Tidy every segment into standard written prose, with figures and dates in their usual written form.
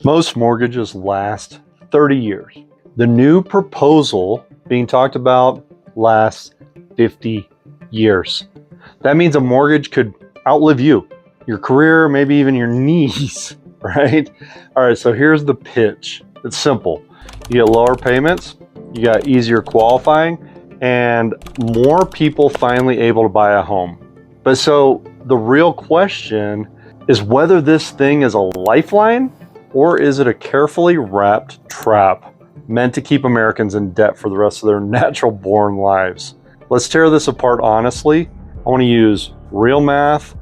Most mortgages last 30 years. The new proposal being talked about lasts 50 years. That means a mortgage could outlive you, your career, maybe even your knees, right? All right, so here's the pitch. It's simple. You get lower payments, you got easier qualifying, and more people finally able to buy a home. But so the real question is whether this thing is a lifeline or is it a carefully wrapped trap meant to keep Americans in debt for the rest of their natural born lives? Let's tear this apart honestly. I want to use real math,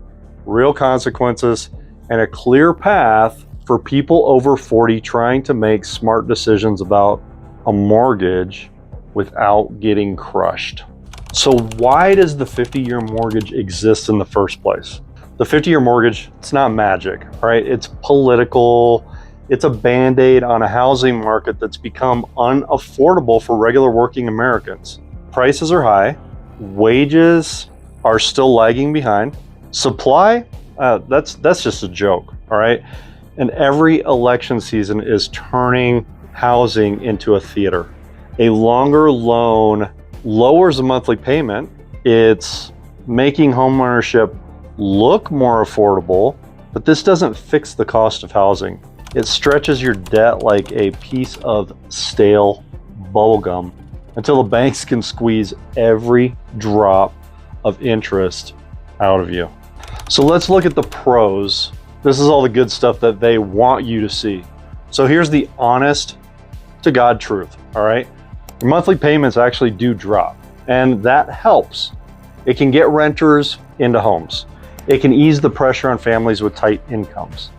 real consequences, and a clear path for people over 40 trying to make smart decisions about a mortgage without getting crushed. So why does the 50-year mortgage exist in the first place? The 50-year mortgage, it's not magic, right? It's political. It's a Band-Aid on a housing market that's become unaffordable for regular working Americans. Prices are high, wages are still lagging behind. Supply, that's just a joke, all right? And every election season is turning housing into a theater. A longer loan lowers the monthly payment. It's making homeownership look more affordable, but this doesn't fix the cost of housing. It stretches your debt like a piece of stale bubblegum until the banks can squeeze every drop of interest out of you. So let's look at the pros. This is all the good stuff that they want you to see. So here's the honest to God truth, all right? Your monthly payments actually do drop, and that helps. It can get renters into homes. It can ease the pressure on families with tight incomes.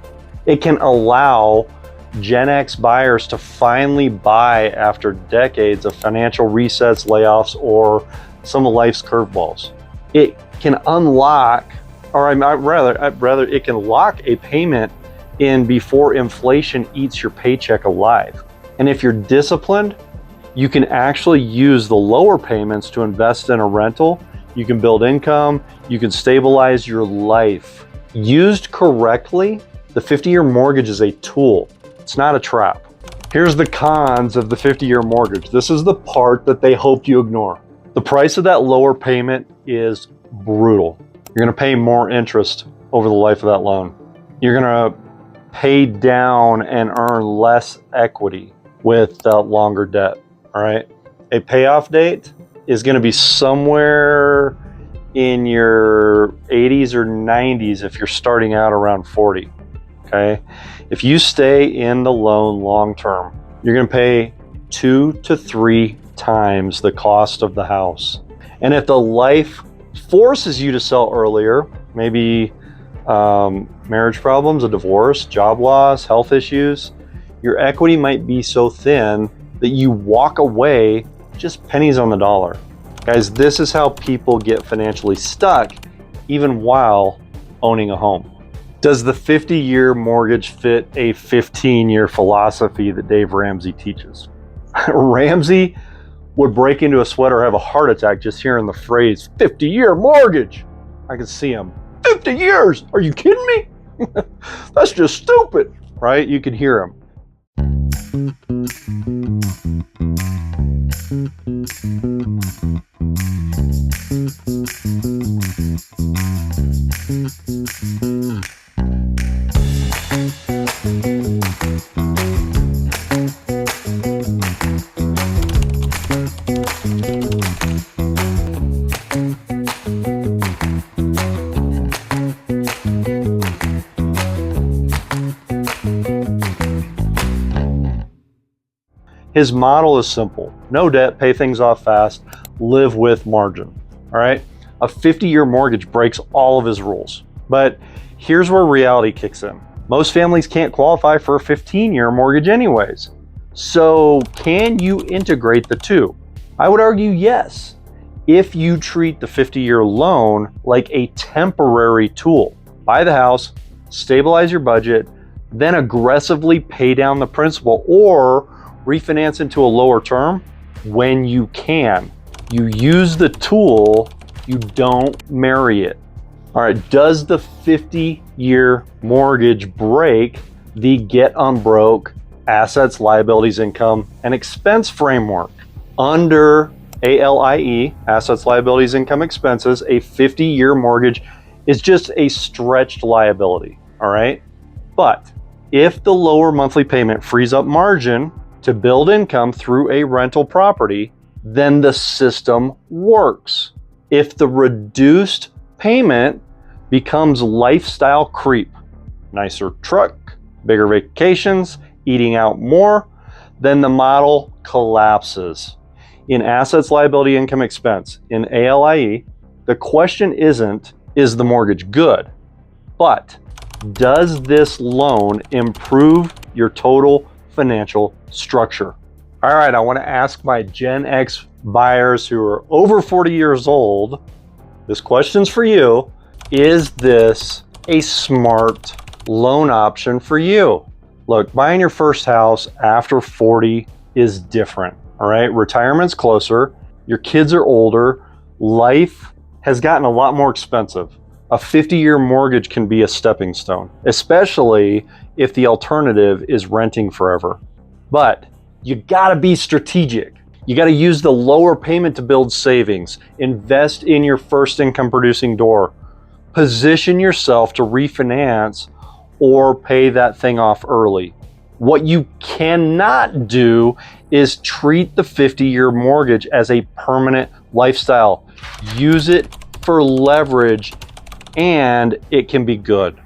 It can allow Gen X buyers to finally buy after decades of financial resets, layoffs, or some of life's curveballs. It can unlock, or rather, it can lock a payment in before inflation eats your paycheck alive. And if you're disciplined, you can actually use the lower payments to invest in a rental. You can build income, you can stabilize your life. Used correctly, the 50-year mortgage is a tool. It's not a trap. Here's the cons of the 50-year mortgage. This is the part that they hope you ignore. The price of that lower payment is brutal. You're gonna pay more interest over the life of that loan. You're gonna pay down and earn less equity with that longer debt, all right? A payoff date is gonna be somewhere in your 80s or 90s if you're starting out around 40, okay? If you stay in the loan long-term, you're gonna pay 2 to 3 times the cost of the house. And if the life forces you to sell earlier, maybe marriage problems, a divorce, job loss, health issues, your equity might be so thin that you walk away just pennies on the dollar. Guys, this is how people get financially stuck even while owning a home. Does the 50-year mortgage fit a 15-year philosophy that Dave Ramsey teaches? Ramsey would break into a sweat or have a heart attack just hearing the phrase 50-year mortgage. I can see him. 50 years? Are you kidding me? That's just stupid, right? You can hear him. His model is simple. No debt, pay things off fast, live with margin, all right? A 50-year mortgage breaks all of his rules. But here's where reality kicks in. Most families can't qualify for a 15-year mortgage anyways. So can you integrate the two? I would argue yes, if you treat the 50-year loan like a temporary tool. Buy the house, stabilize your budget, then aggressively pay down the principal or refinance into a lower term when you can. You use the tool, you don't marry it. All right, does the 50-year mortgage break the Get UnBroke Assets, Liabilities, Income, and Expense Framework. Under ALIE, Assets, Liabilities, Income, Expenses, a 50-year mortgage is just a stretched liability, all right? But if the lower monthly payment frees up margin to build income through a rental property, then the system works. If the reduced payment becomes lifestyle creep, nicer truck, bigger vacations, eating out more, then the model collapses. In assets, liability, income, expense, in ALIE, the question isn't, is the mortgage good? But does this loan improve your total financial structure? All right, I want to ask my Gen X buyers who are over 40 years old, this question's for you. Is this a smart loan option for you? Look, buying your first house after 40 is different, all right? Retirement's closer, your kids are older, life has gotten a lot more expensive. A 50-year mortgage can be a stepping stone, especially if the alternative is renting forever. But you gotta be strategic. You gotta use the lower payment to build savings, invest in your first income producing door, position yourself to refinance or pay that thing off early. What you cannot do is treat the 50-year mortgage as a permanent lifestyle. Use it for leverage and it can be good.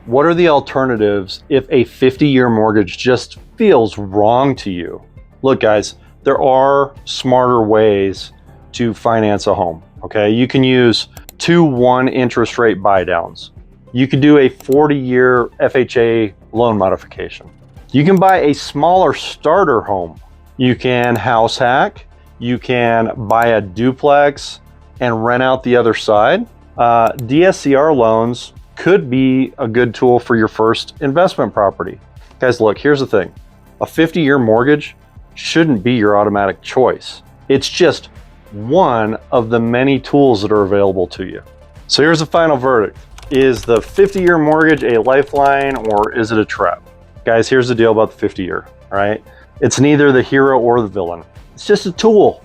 What are the alternatives if a 50-year mortgage just feels wrong to you? Look, guys, there are smarter ways to finance a home, okay? You can use 2-1 interest rate buy downs. You could do a 40-year FHA loan modification. You can buy a smaller starter home. You can house hack. You can buy a duplex and rent out the other side. DSCR loans could be a good tool for your first investment property. Guys, look, here's the thing. A 50-year mortgage shouldn't be your automatic choice. It's just one of the many tools that are available to you. So here's the final verdict. Is the 50-year mortgage a lifeline or is it a trap? Guys, here's the deal about the 50-year, all right? It's neither the hero or the villain. It's just a tool.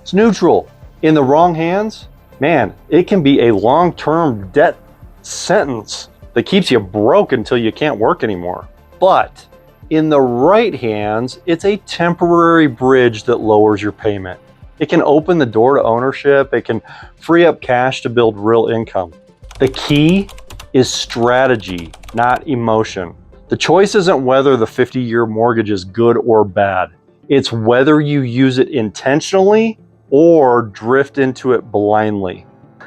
It's neutral. In the wrong hands, man, it can be a long-term debt sentence that keeps you broke until you can't work anymore. But in the right hands, it's a temporary bridge that lowers your payment. It can open the door to ownership. It can free up cash to build real income. The key is strategy, not emotion. The choice isn't whether the 50-year mortgage is good or bad. It's whether you use it intentionally or drift into it blindly.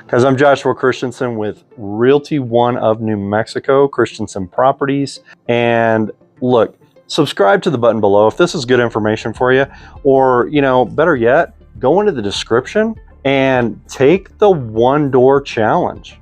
Guys, I'm Joshua Christensen with Realty One of New Mexico, Christensen Properties. And look, subscribe to the button below if this is good information for you, or, better yet, go into the description and take the 1-door challenge.